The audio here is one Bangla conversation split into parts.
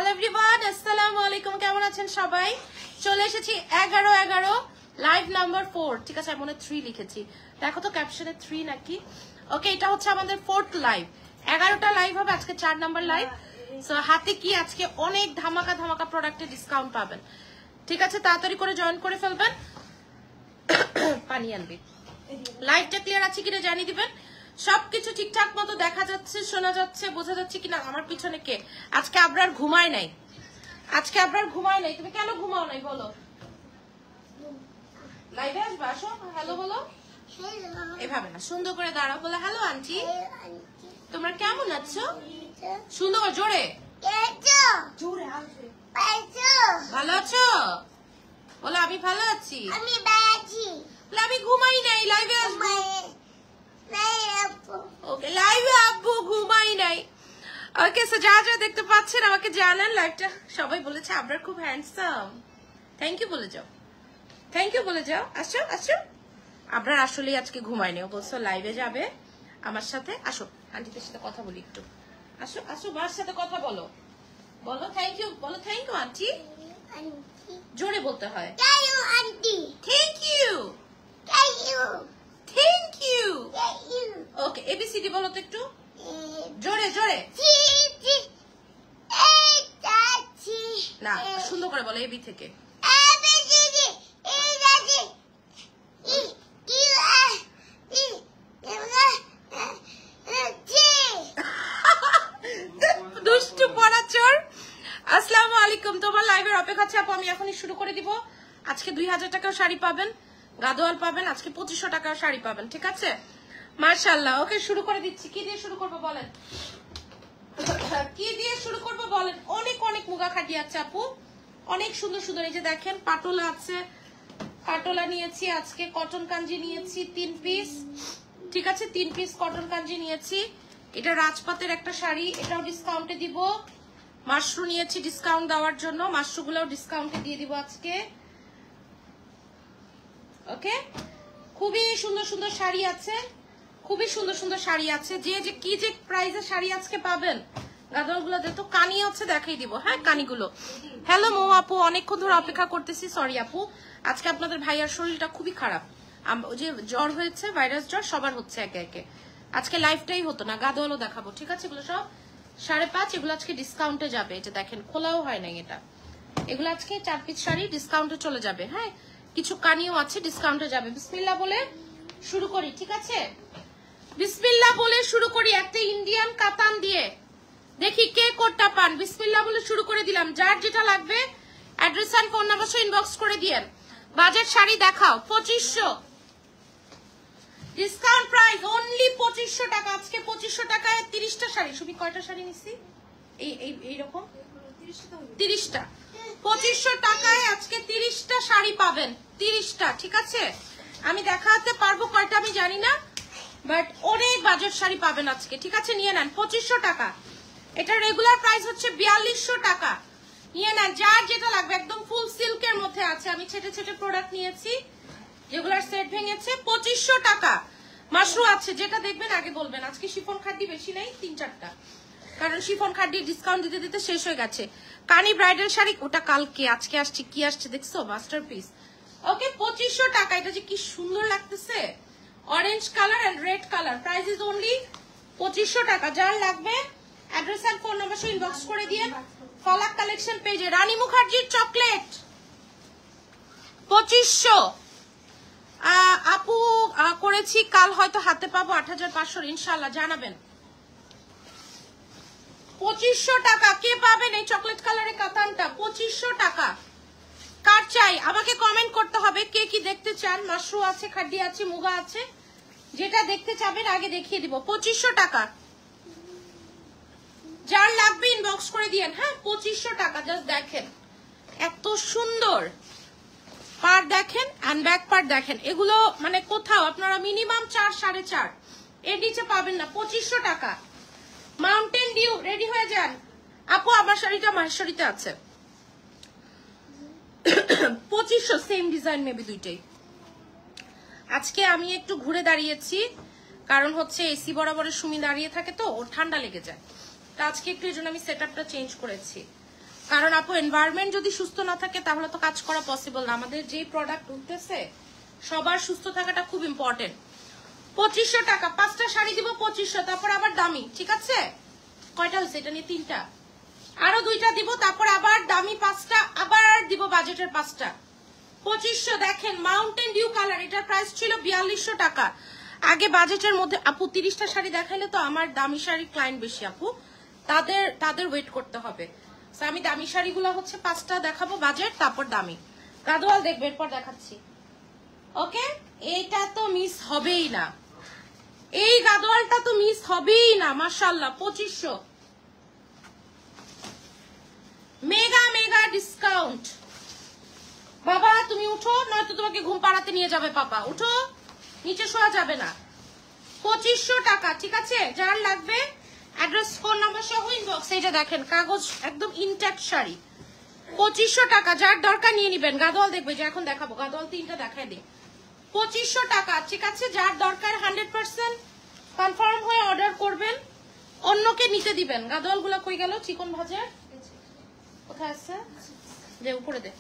হ্যালো এভরিওয়ান, আসসালামু আলাইকুম। কেমন আছেন সবাই? চলে এসেছি 11/11 লাইভ নাম্বার 4। ঠিক আছে, আমি মনে 3 লিখেছি, দেখো তো ক্যাপশনে 3 নাকি। ওকে, এটা হচ্ছে আমাদের 4th লাইভ। 11টা লাইভ হবে, আজকে 4 নাম্বার লাইভ। সো হাতে কি আজকে অনেক ধামাকা ধামাকা প্রোডাক্টে ডিসকাউন্ট পাবেন। ঠিক আছে, তাড়াতাড়ি করে জয়েন করে ফেলবেন। পানি আনবি। লাইভটা ক্লিয়ার আছে কিনা জানিয়ে দিবেন। সবকিছু ঠিকঠাক মতো দেখা যাচ্ছে, শোনা যাচ্ছে, বোঝা যাচ্ছে কিনা। আমার পিছনে কে? আজকে আবরার ঘুমায় নাই, আজকে আবরার ঘুমায় নাই। তুমি কেন ঘুমাও নাই বলো? লাইভে আসবে, আসো, হ্যালো বলো। এভাবে না, সুন্দর করে দাঁড়াও, বলো হ্যালো আন্টি, তোমরা কেমন আছো? সুন্দর জোরে, ভালো আছো বলো। আমি ভালো আছি, আমি ঘুমাই নাই, লাইভে আসবো। ওকে, লাইভে আব্বু ঘুমাই নাই। ওকে, সো যা যা দেখতে পাচ্ছেন আমাকে জানান। লাইভটা সবাই বলেছে আবরার খুব হ্যান্ডসাম। থ্যাংক ইউ বলে যাও, থ্যাংক ইউ বলে যাও। আসো আসো, আবরার আসলে আজকে ঘুমাই নেই, বলছো লাইভে যাবে আমার সাথে। আসো আন্টিদের সাথে কথা বলি একটু। আসো আসো, মার সাথে কথা বলো, বলো থ্যাংক ইউ, বলো থ্যাংক ইউ আন্টি। জোরে বলতে হয়। Thank you aunty, thank you, thank you, thank you. Okay, A B C D বলো তো একটু জোরে জোরে। না, সুন্দর করে বলো, এবি থেকে। দুষ্টু পড়াচোর। আসসালামু আলাইকুম, তোমার লাইভের অপেক্ষা আছে আপু। আমি এখনই শুরু করে দিব। আজকে 2000 টাকার শাড়ি পাবেন, গাদোয়াল পাবেন, আজকে 2500 টাকার শাড়ি পাবেন। ঠিক আছে, মাশাআল্লাহ। ওকে, শুরু করে দিচ্ছি। কি দিয়ে শুরু করবো বলেন, কি দিয়ে শুরু করবো বলেন? অনেক অনেক মুগা খাটি আছে আপু, অনেক সুন্দর সুন্দর। এই যে দেখেন, পাটোলা আছে, পাটোলা নিয়েছি আজকে, কটন কাঞ্জি নিয়েছি 3 পিস। ঠিক আছে, 3 পিস কটন কাঞ্জি নিয়েছি। এটা রাজপাতের একটা শাড়ি, এটাও ডিসকাউন্টে দিব। মাশরু নিয়েছি ডিসকাউন্ট দেওয়ার জন্য, মাশরুগুলোও ডিসকাউন্টে দিয়ে দিব আজকে। ওকে, খুবই সুন্দর সুন্দর শাড়ি আছে, খুবই সুন্দর সুন্দর শাড়ি আছে। যে যে কি যে প্রাইসে শাড়ি আজকে পাবেন, গাদরগুলো দেখো, কানি আছে দেখাই দিব। হ্যাঁ, কানিগুলো। হ্যালো মৌ আপু, অনেকক্ষণ ধরে অপেক্ষা করতেছি, সরি আপু। আজকে আপনাদের ভাইয়ার শরীরটা খুবই খারাপ, যে জ্বর হয়েছে, ভাইরাস জ্বর সবার হচ্ছে একে একে। আজকে লাইফটাই হতো না, গাদোয়ালও দেখাবো। ঠিক আছে, এগুলো সব 5.5, এগুলো আজকে ডিসকাউন্টে যাবে। এটা দেখেন, খোলাও হয় নাই এটা। এগুলো আজকে 4 পিস শাড়ি ডিসকাউন্টে চলে যাবে। হ্যাঁ, কিছু কানিও আছে ডিসকাউন্টে যাবে। বিসমিল্লাহ বলে শুরু করি। ঠিক আছে, বিসমিল্লাহ বলে শুরু করি। একটা ইন্ডিয়ান কাতান দিয়ে দেখি কে কোডটা পান। বিসমিল্লাহ বলে শুরু করে দিলাম। যার যেটা লাগবে অ্যাড্রেস আর ফোন নাম্বার সহ ইনবক্স করে দিয়েন। বাজেট শাড়ি দেখাও, 2500 ডিসকাউন্ট প্রাইস, অনলি 2500 টাকা। আজকে 2500 টাকায় 30টা শাড়ি। শুনি কয়টা শাড়ি নিছি? এইরকম 30টা। 2500 টাকায় আজকে 30টা শাড়ি পাবেন, 30টা। ঠিক আছে, আমি দেখাতে পারবো কয়টা আমি জানি না, বাট অনেক বাজেট শাড়ি পাবেন আজকে। ঠিক আছে, নিয়ে নেন 2500 টাকা। এটা রেগুলার প্রাইস হচ্ছে 4200 টাকা। নিয়ে নেন, যার যেটা লাগবে। একদম ফুল সিল্কের মধ্যে আছে, আমি ছেটে ছেটে প্রোডাক্ট নিয়েছি, যেগুলার সেট ভেঙেছে। 2500 টাকা। মাশরু আছে, যেটা দেখবেন আগে বলবেন। আজকে শিফন খাড্ডি বেশি নাই, 3-4টা, কারণ শিফন খাড্ডি ডিসকাউন্ট দিতে দিতে শেষ হয়ে গেছে। কানি ব্রাইডাল শাড়ি ওটা কালকে, আজকে আসছে। কি আসছে দেখছো? মাস্টারপিস। ওকে, 2500 টাকা। এটা যে কি সুন্দর লাগতেছে, orange colour and red colour. Price is only 2500 টাকা। যার লাগবে অ্যাড্রেস আর ফোন নাম্বার সহ ইনবক্স করে দিয়ে। ফলাক কালেকশন পেজে রানী মুখার্জির চকলেট 2500 আপু করেছি, কাল হয়তো হাতে পাবো 8500 ইনশাআল্লাহ, জানাবেন। 2500 টাকা। কে পাবেন এই চকলেট কালারের কাতানটা? 2500 টাকা। কার চাই আমাকে কমেন্ট করতে হবে, কে কি দেখতে চান। মাশরু আছে, খাড্ডি আছে, মুগা আছে, যেটা দেখতে চাবেন আগে দেখিয়ে দিব। 2500 টাকা। যার লাগবে ইনবক্স করে দিয়েন। হ্যাঁ, 2500 টাকা। জাস্ট দেখেন এত সুন্দর পার, দেখেন এন্ড ব্যাক পার দেখেন। এগুলো মানে কোথাও আপনারা মিনিমাম 4-4.5 এর নিচে পাবেন না। 2500 টাকা। মাউন্টেন ডিউ রেডি হয়ে যান আপু। আমার শাড়িটা মাহেশ্বরীতে আছে। 2500 সেম ডিজাইন, মেবি দুইটাই। আজকে আমি একটু ঘুরে দাঁড়িয়েছি, কারণ হচ্ছে এসি বরাবরের সুমি দাঁড়িয়ে থাকে তো ওর ঠান্ডা লেগে যায়। তো আজকে একটু এই জন্য আমি সেটআপটা চেঞ্জ করেছি। কারণ আপু এনভায়রনমেন্ট যদি সুস্থ না থাকে তাহলে তো কাজ করা পসিবল না। আমাদের যে প্রোডাক্ট উঠতেছে সবার সুস্থ থাকাটা খুব ইম্পর্টেন্ট। 2500 টাকা 5টা শাড়ি দিব 2500, তারপর আবার দামি। ঠিক আছে, কয়টা হয়েছে? এটা নিয়ে 3টা, আরো 2টা দিব, তারপর আবার দামি 5টা, আবার দিব বাজেটের 5টা। 2500। দেখেন মাউন্টেন ডিউ কালার, এটার প্রাইস ছিল 4200 টাকা। আগে বাজেটের মধ্যে আপু 30টা শাড়ি দেখাইলে তো আমার দামি শাড়ি ক্লায়েন্ট বেশি আপু, তাদের ওয়েট করতে হবে। আমি দামি শাড়িগুলো হচ্ছে 5টা দেখাবো বাজেট, তারপর দামি। গাদোয়াল দেখবে, এরপর দেখাচ্ছি। ওকে, এইটা তো মিস হবেই না, এই গাদোয়ালটা তো মিস হবেই না। মাশাআল্লাহ 2500, মেগা মেগা ডিসকাউন্ট। বাবা তুমি উঠো, নয়তো তোমাকে ঘুম পাড়াতে নিয়ে যাবে পাপা। উঠো, নিচে শোয়া যাবে না। 2500 টাকা। ঠিক আছে, যার লাগবে অ্যাড্রেস ফোন নাম্বার সহ ইনবক্স। এই যে দেখেন কাগজ একদম ইনট্যাক্ট শাড়ি, 2500 টাকা। যার দরকার নিয়ে নিবেন। গাদোয়াল দেখবে যে এখন দেখাবো, গাদোয়াল 3টা দেখায় দিই। 2500 টাকা। ঠিক আছে, যার দরকার 100% কনফার্ম হয়ে অর্ডার করবেন, অন্যকে নিতে দিবেন। গাদোয়াল গুলা কই গেল? চিকন ভাজা কোথায় আছে? যে উপরে দে।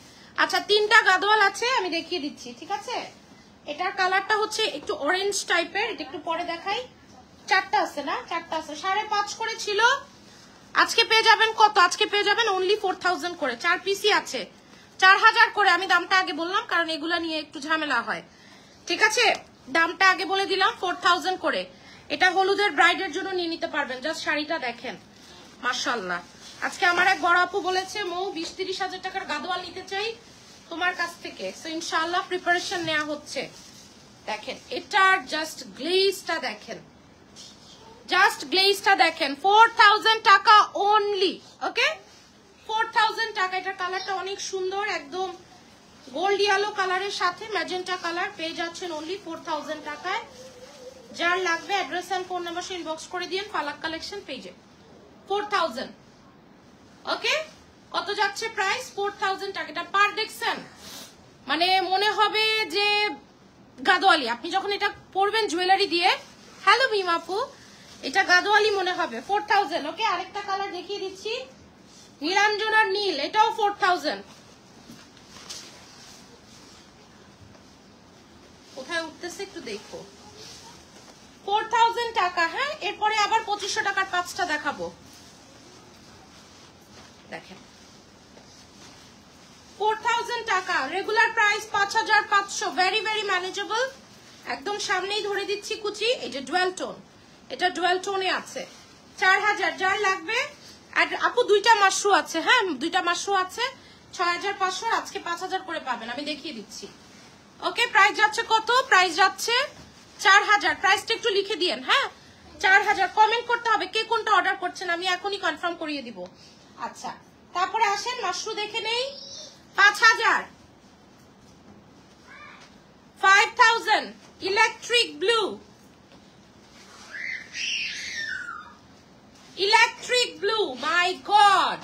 আচ্ছা 3টা গাদোয়াল আছে, আমি দেখিয়ে দিচ্ছি। ঠিক আছে, এটার কালারটা হচ্ছে একটু অরেঞ্জ টাইপের, এটা একটু পরে দেখাই। 4টা আছে না? 4টা আছে, 5.5 করে ছিল, আজকে পেয়ে যাবেন কত? আজকে পেয়ে যাবেন অনলি 4000 করে। 4 পিসই আছে, 4000 করে। আমি দামটা আগে বললাম কারণ এগুলা নিয়ে একটু ঝামেলা হয়। ঠিক আছে, দামটা আগে বলে দিলাম 4000 করে। এটা হলুদের ব্রাইডের জন্য নিয়ে নিতে পারবেন। জাস্ট শাড়িটা দেখেন, মাশাআল্লাহ। আজকে আমার এক বড় আপু বলেছে মৌ 20-30 হাজার টাকার গাদোয়াল নিতে চাই তোমার কাছ থেকে, সো ইনশাআল্লাহ প্রিপারেশন নেওয়া হচ্ছে। দেখেন এটার জাস্ট গ্লেজটা দেখেন, জাস্ট গ্লেজটা দেখেন। 4000 টাকা অনলি। ওকে, 4000 টাকা। এটার কালারটা অনেক সুন্দর, একদম গোল্ড ইয়েলো কালারের সাথে ম্যাজেন্টা কালার পেয়ে যাচ্ছেন অনলি 4000 টাকায়। যার লাগবে address and phone number inbox করে দিন ফালাক কালেকশন পেজে। 4000। ওকে, কত যাচ্ছে প্রাইস? 4000 টাকা। এটা পার দেখছেন, মানে মনে হবে যে গাদোয়ালি। আপনি যখন এটা পরবেন জুয়েলারি দিয়ে, হ্যালো মিম আপু, এটা গাদোয়ালি মনে হবে। 4000। ওকে, আরেকটা কালার দেখিয়ে দিচ্ছি, নীলাঞ্জনার নীল, এটাও 4000। কোথায় উঠতেছে একটু দেখো। 4000 টাকা। হ্যাঁ, এরপরে আবার 2500 টাকার 5টা দেখাবো। দেখেন 4000 টাকা, regular price 5500। Very very manageable, একদম সামনেই ধরে দিচ্ছি কুচি। এই যে ডুয়াল টোন, এটা ডুয়াল টোনে আছে। 4000। যার লাগবে আপু 2টা মাশরু আছে। হ্যাঁ, 2টা মাশরু আছে, 6500। আজকে 5000 করে পাবেন, আমি দেখিয়ে দিচ্ছি। ওকে, প্রাইস যাচ্ছে কত? প্রাইস যাচ্ছে 4000। প্রাইসটা একটু লিখে দিয়েন। হ্যাঁ, 4000। কমেন্ট করতে হবে কে কোনটা অর্ডার করছেন, আমি এখনই কনফার্ম করিয়ে দিব। আচ্ছা, তারপরে আসেন মাশরু দেখে নেই। 5000, 5000 ইলেকট্রিক ব্লু, ইলেকট্রিক ব্লু, মাই গড।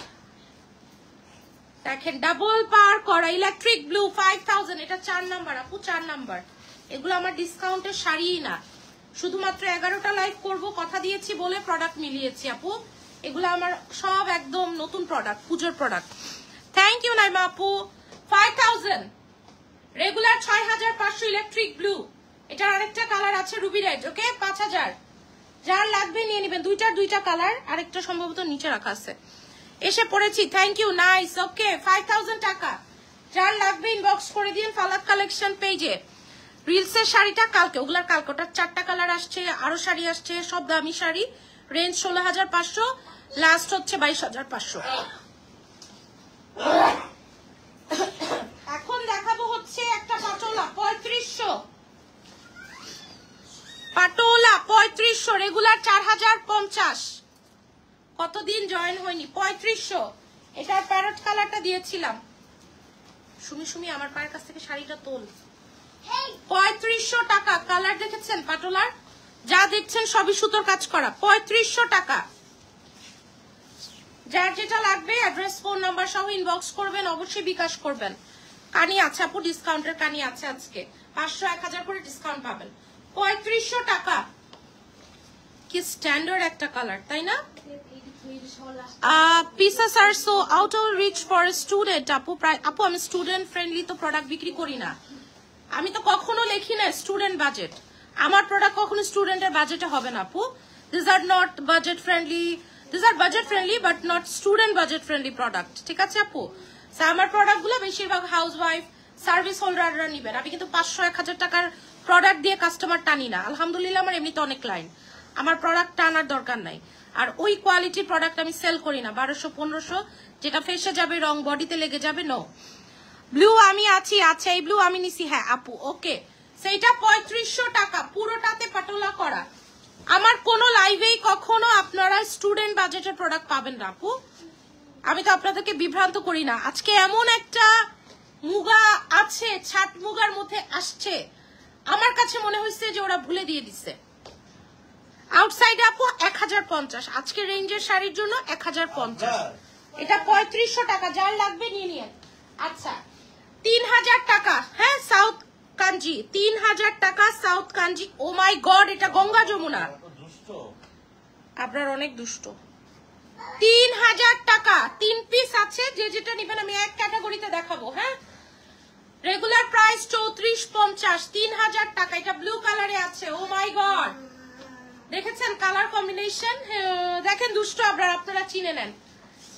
দেখেন ডাবল পার করা ইলেকট্রিক ব্লু 5000। এটা 4 নাম্বার আপু, 4 নাম্বার। এগুলো আমার ডিসকাউন্টের শাড়িই না, শুধুমাত্র 11টা লাইভ করব কথা দিয়েছি বলে প্রোডাক্ট মিলিয়েছি আপু। এগুলো আমার সব একদম নতুন প্রোডাক্ট, পুজোর প্রোডাক্ট। থ্যাংক ইউ নাইমা আপু। 5000, রেগুলার 6500 ইলেকট্রিক ব্লু। এটার আরেকটা কালার আছে রুবি রেড। ওকে, 5000। যার লাগবে নিয়ে নেবেন। 2টা কালার, আরেকটা সম্ভবত নিচে রাখা আছে। এসে পড়েছি, থ্যাংক ইউ, নাইস। ওকে, 5000 টাকা। যার লাগবে ইনবক্স করে দিন ফালাক কালেকশন পেজে। রিলসের শাড়িটা কালকে, ওগুলার কালকে, ওটার 4টা কালার আসছে, আরো শাড়ি আসছে, সব দামি শাড়ি। রেঞ্জ 16500, লাস্ট হচ্ছে 22500। এখন দেখাবো হচ্ছে একটা পাটোলা 3500, পাটোলা 3500, রেগুলার 4050। কতদিন জয়েন হয়নি। 3500। এটার প্যারট কালারটা দিয়েছিলাম। সুমি আমার পায়ের কাছ থেকে শাড়িটা তোল। 3500 টাকা। কালার দেখেছেন পাটোলার? যা দেখছেন সবই সুতোর কাজ করা। 3500 টাকা। যার যেটা লাগবে অ্যাড্রেস ফোন নাম্বার সহ ইনবক্স করবেন, অবশ্যই বিকাশ করবেন। কানি আছে আপু, ডিসকাউন্টের কানি আছে আজকে 500-1000 করে ডিসকাউন্ট পাবেন। 3500 টাকা। কি স্ট্যান্ডার্ড একটা কালার, তাই না? pieces are so out of reach for a student. আপু আমি স্টুডেন্ট ফ্রেন্ডলি তো প্রোডাক্ট বিক্রি করি না। আমি তো কখনো লিখি না স্টুডেন্ট বাজেট। আমার প্রোডাক্ট কখনো স্টুডেন্টের বাজেটে হবে না আপু। These are not budget friendly. These are budget friendly but not student budget friendly product. ঠিক আছে আপু? আমার প্রোডাক্টগুলো বেশিরভাগ হাউসওয়াইফ সার্ভিস হোল্ডাররা নেবেন। আমি কিন্তু 500-1000 টাকার প্রোডাক্ট দিয়ে কাস্টমার টানি না। আলহামদুলিল্লাহ আমার এমনিতে অনেক ক্লায়েন্ট, আমার প্রোডাক্ট টানার দরকার নাই। আর ওই কোয়ালিটির প্রোডাক্ট আমি সেল করি না 1200-1500, যেটা ফেসে যাবে, রং বডিতে লেগে যাবে। নো ব্লু আমি আছি। আচ্ছা এই ব্লু আমি নিছি। হ্যাঁ আপু ওকে, সেইটা 3500 টাকা, পুরোটাতে পাটোলা করা। আমার কোনো লাইভেই কখনো আপনারা স্টুডেন্ট বাজেটের প্রোডাক্ট পাবেন না আপু। আমি তো আপনাদেরকে বিভ্রান্ত করি না। আজকে এমন একটা মুগা আছে, ছাট মুগার মধ্যে আসছে, আমার কাছে মনে হয়েছে যে ওরা ভুলে দিয়ে দিচ্ছে। আউটসাইডে আপু 1050, আজকে রেঞ্জের শাড়ির জন্য 1050, এটা 3500 টাকা। যার লাগবে নিয়ে নিন। আচ্ছা 3000 টাকা। হ্যাঁ সাউথ কাঞ্জি 3000 টাকা, south Kanji. O my god, এটা গঙ্গা যমুনা। আপনার অনেক দুষ্ট। 3000 টাকা, 3 পিস আছে। যে যেটা নিবেন আমি এক ক্যাটাগরিতে দেখাবো। হ্যাঁ রেগুলার প্রাইস 3450, 3000 টাকা। এটা ব্লু কালারে আছে। ও মাই গড, দেখেছেন কালার কম্বিনেশন? দেখেন দুষ্ট আবরার, আপনারা চিনে নেন।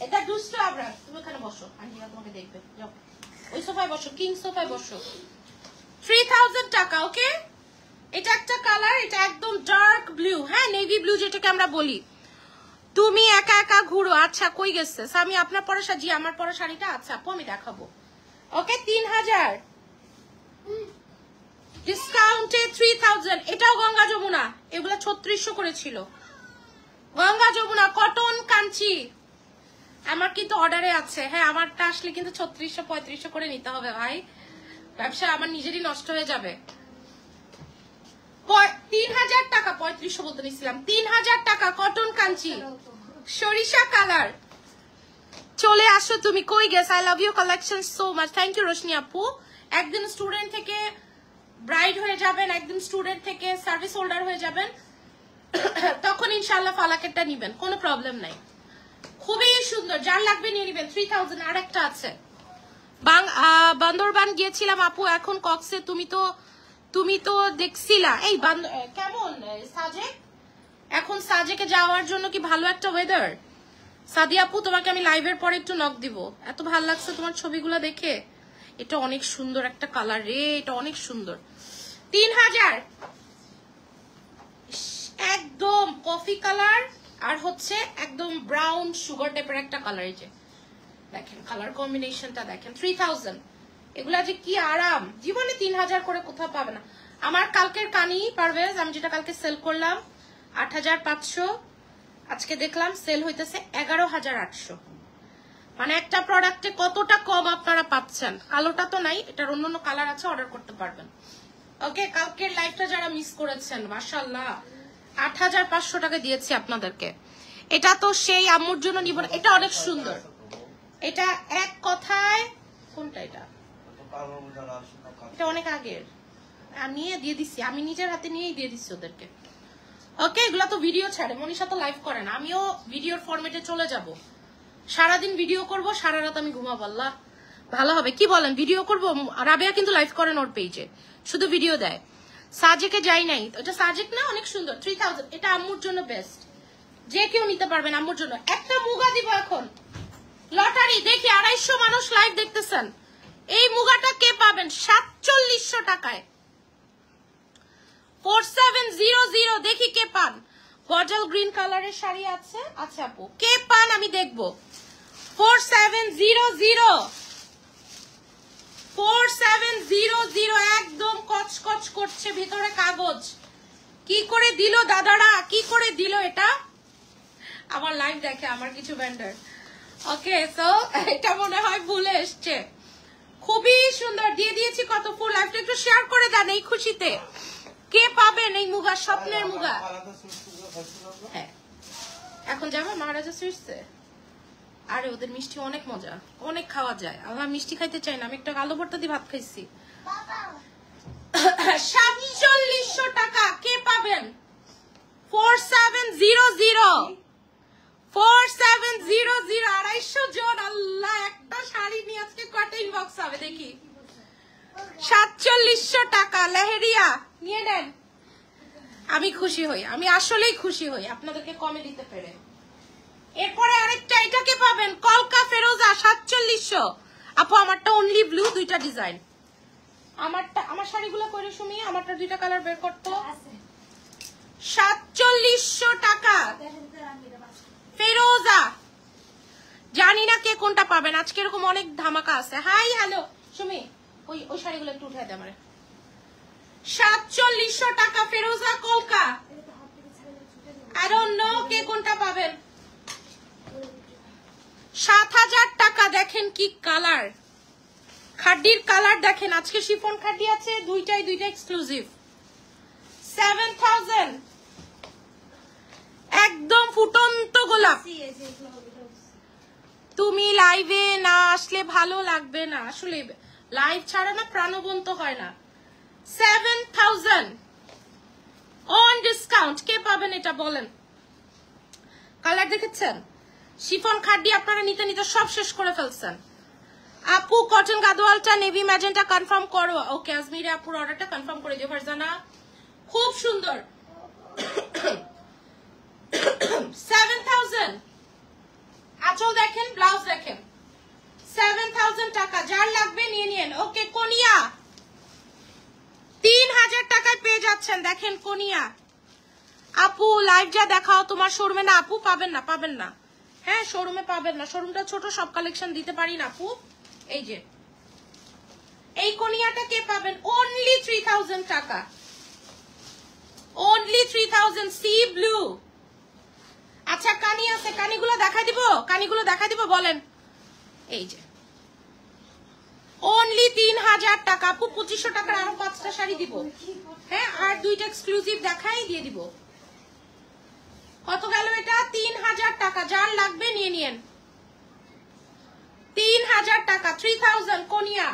এটা দুষ্ট আবরার। তুমি ওখানে বসো, আন্টিরা তোমাকে দেখবে। যাও ওই সোফায় বসো, কিং সোফায় বসো। 3000 টাকা। ওকে এটা একটা কালার, এটা একদম ডার্ক ব্লু। হ্যাঁ নেভি ব্লু যেটাকে আমরা বলি। তুমি একা একা ঘুরো। আচ্ছা কই গেছে আমি? আপনার পরা সাজি, আমার পরা শাড়িটা। আচ্ছা আপু আমি দেখাবো। ওকে 3000 ডিসকাউন্টে 3000। এটাও গঙ্গা যমুনা, এগুলা 3600 করেছিল। গঙ্গা যমুনা কটন কাঞ্চি আমার কিন্তু অর্ডারে আছে। হ্যাঁ আমারটা আসলে কিন্তু 3600-3500 করে নিতে হবে ভাই, ব্যবসা আমার নিজেরই নষ্ট হয়ে যাবে। 3000 টাকা, 3500 বলতে নিছিলাম। 3000 টাকা কটন কাঞ্চি, সরিষা কালার। চলে আসো তুমি, কই গেছ? I love you collection so much. Thank you Roshni আপু। একদিন স্টুডেন্ট থেকে ব্রাইড হয়ে যাবেন, একদিন স্টুডেন্ট থেকে সার্ভিস হোল্ডার হয়ে যাবেন, তখন ইনশাআল্লাহ ফালাকেরটা নিবেন, কোনো প্রবলেম নাই। খুবই সুন্দর, যার লাগবে নিয়ে নিবেন। 3000। আর একটা আছে বান্দরবান গিয়েছিলাম আপু, এখন কক্সে। তুমি তো দেখছিলা। এই কেমন সাজেক? এখন সাজেকে যাওয়ার জন্য কি ভালো একটা ওয়েদার? সাদিয়া আপু তোমাকে আমি লাইভের পরে একটু নক দিব। এত ভালো লাগছে তোমার ছবিগুলো দেখে। এটা অনেক সুন্দর একটা কালার রে, এটা অনেক সুন্দর। 3000 একদম কফি কালার, আর হচ্ছে একদম ব্রাউন সুগার টাইপের একটা কালার। এই যে দেখেন কালার কম্বিনেশনটা দেখেন। 3000। এগুলা যে কি আরাম, জীবনে 3000 করে কোথাও পাবে না। আমার কালকের কানি পারভেজ, আমি যেটা কালকে সেল করলাম 8500, আজকে দেখলাম সেল হইতেছে 11800। মানে একটা প্রোডাক্টে কতটা কম আপনারা পাচ্ছেন। কালোটা তো নাই, এটার অন্য কালার আছে, অর্ডার করতে পারবেন। ওকে কালকের লাইভটা যারা মিস করেছেন, মাশাআল্লাহ 8500 টাকা দিয়েছি আপনাদেরকে। এটা তো সেই আম্মুর জন্য নিব না। এটা অনেক সুন্দর। এটা এক কথায় কোনটা? এটা অনেক আগের, নিয়ে দিয়ে দিচ্ছি, আমি নিজের হাতে নিয়েই দিয়ে দিচ্ছি ওদেরকে। ওকে এগুলা তো ভিডিও ছাড়ে, মনীষা তো লাইভ করে না, আমিও ভিডিওর ফরম্যাটে চলে যাব। সারাদিন ভিডিও করব, সারা রাত আমি ঘুমাবো। আল্লাহ ভালো হবে, কি বলেন? ভিডিও করবো। রাবেয়া কিন্তু লাইভ করেন ওর পেজে, শুধু ভিডিও দেয়। সাজেকে যাই নাই, এটা সাজেক না, অনেক সুন্দর। 3000। এটা আম্মুর জন্য বেস্ট, যে কেউ নিতে পারবেন আম্মুর জন্য। একটা মুগা দিব এখন, লটারি দেখি 250 মানুষ লাইভ দেখতেছেন। এই মুগাটা কে পাবেন 4700 টাকায়? 4700 দেখি কে পান। বটল গ্রিন কালারের শাড়ি আছে। আচ্ছা আপু কে পান আমি দেখবো। 4700 একদম কচকচ করছে, ভিতরে কাগজ। কি করে দিল দাদারা, কি করে দিল এটা? আমার লাইভ দেখে আমার কিছু ভেন্ডার। ওকে সো এটা মনে হয় ভুলে এসছে। খুবই সুন্দর দিয়ে দিয়েছি। কত ফুল লাইভটা একটু শেয়ার করে দেন এই খুশিতে। কে পাবেন এই মুগা, স্বপ্নের মুগা? হ্যাঁ এখন যাবে মহারাজা সুইটসে। আরে ওদের মিষ্টি অনেক মজা, অনেক খাওয়া যায়। আমার মিষ্টি খাইতে চাই না, আমি একটা আলু ভর্তা দিয়ে ভাত খাইছি। 4700 টাকা কে পাবেন? 4700 250 জন। আল্লাহ, একটা শাড়ি নিয়ে আজকে কয়টা ইনবক্স হবে দেখি। 4700 টাকা লেহেরিয়া নিয়ে নেন। আমি খুশি হই, আমি আসলেই খুশি হই আপনাদেরকে কমে দিতে পেরে। এরপরে আরেকটা, এটাকে পাবেন কলকা ফেরোজা 4700। আপু আমারটা অনলি ব্লু, দুইটা ডিজাইন। আমার শাড়িগুলো করে শুনি, আমারটা দুইটা কালার বের করতো। 4700 টাকা ফেরোজা। জানি না কে কোনটা পাবেন, আজকে এরকম অনেক ধামাকা আছে। হাই হ্যালো সুমি, ওই শাড়িগুলো একটু উঠাই দে আমারে। 4700 টাকা ফেরোজা কলকা। আই ডোন্ট নো কে কোনটা পাবেন। 7000 টাকা। দেখেন কি কালার, খাড্ডির কালার দেখেন। আজকে শিফন খাড্ডি আছে, দুইটা এক্সক্লুসিভ। 7000 একদম ফুটন্ত গোলাপ। তুমি লাইভে না আসলে ভালো লাগবে না, আসলে লাইভ ছাড়া না প্রাণবন্ত হয় না। 7000 অন ডিসকাউন্ট। কে পাবেন এটা বলেন? কালার দেখেছেন? শিফন খাড্ডি আপনারা নিতে নিতে সব শেষ করে ফেলছেন। আপু কটন গাদোয়ালটা নেভি ম্যাজেন্টা কনফার্ম করো। ওকে, আজমিরে আপুর অর্ডারটা কনফার্ম করে দিও ফারজানা। খুব সুন্দর। 7000 আঁচল দেখেন, ব্লাউজ দেখেন। 7000 টাকা। যার লাগবে নিয়ে নিন। ওকে, কোনিয়া 3000 টাকায় পেয়ে যাচ্ছেন। দেখেন কোনিয়া। আপু লাইভ যা দেখাও তোমার শোরুমে না। আপু পাবেন না। হ্যাঁ, শোরুমে পাবেন না, শোরুমটা ছোট, সব কালেকশন দিতে পারি না আপু। এই যে এই কোনিয়াটা কে পাবেন? অনলি 3000 টাকা। Only 3000 C blue. আচ্ছা কানি আছে, কানিগুলো দেখাই দিব বলেন। এই যে অনলি 3000 টাকা। আপু 2500 টাকার আরো 5টা শাড়ি দিব। হ্যাঁ, আর দুইটা এক্সক্লুসিভ দেখাই দিয়ে দিব। কত গেল এটা? 3000 টাকা। যার লাগবে নিয়ে নিন। 3000 টাকা। 3000 কোনিয়া।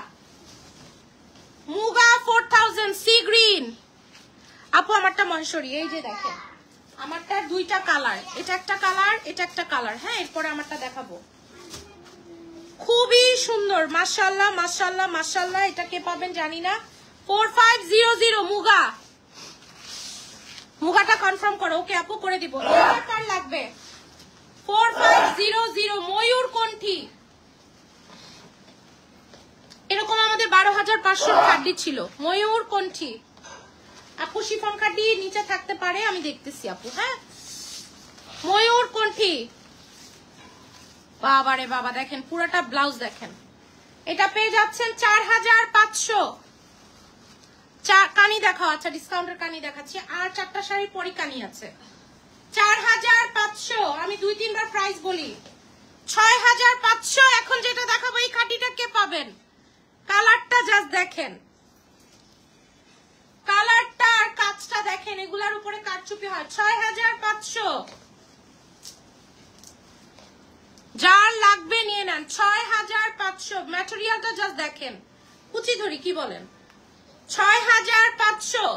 Muga 4000 sea green. আপু আমারটা মহেশ্বরী। এই যে দেখেন আমারটা দুইটা কালার, এটা একটা কালার, এটা একটা কালার। হ্যাঁ, এরপরে আমারটা দেখাবো। খুবই সুন্দর, মাশাআল্লাহ মাশাআল্লাহ মাশাআল্লাহ। এটা কে পাবেন জানি না। 4500 মুগাটা কনফার্ম করো। ওকে আপু করে দিব। কার লাগবে? 4500 ময়ূর কণ্ঠী। এরকম আমাদের 12500 খাড্ডি ছিল, ময়ূর কণ্ঠী। আপু শিফন খাড্ডি নিচে থাকতে পারে, আমি দেখতেছি আপু। হ্যাঁ, ময়ূর কণ্ঠী। বাবারে বাবা, দেখেন পুরোটা ব্লাউজ দেখেন। এটা পেয়ে যাচ্ছেন 4500। কানি দেখাও। আচ্ছা ডিসকাউন্টের কানি দেখাচ্ছি, আর 4টা শাড়ির পরই কানি আছে। 4500। আমি 2-3 বার প্রাইস বলি। 6500। এখন যেটা দেখাবো এই খাটিটা কে পাবেন? কালারটা জাস্ট দেখেন, কালারটা আর কাজটা দেখেন, এগুলার উপরে কারচুপি হয়। 6500। যার লাগবে নিয়ে নেন। 6500। ম্যাটেরিয়ালটা জাস্ট দেখেন, কুচি ধরি কি বলেন। 6500।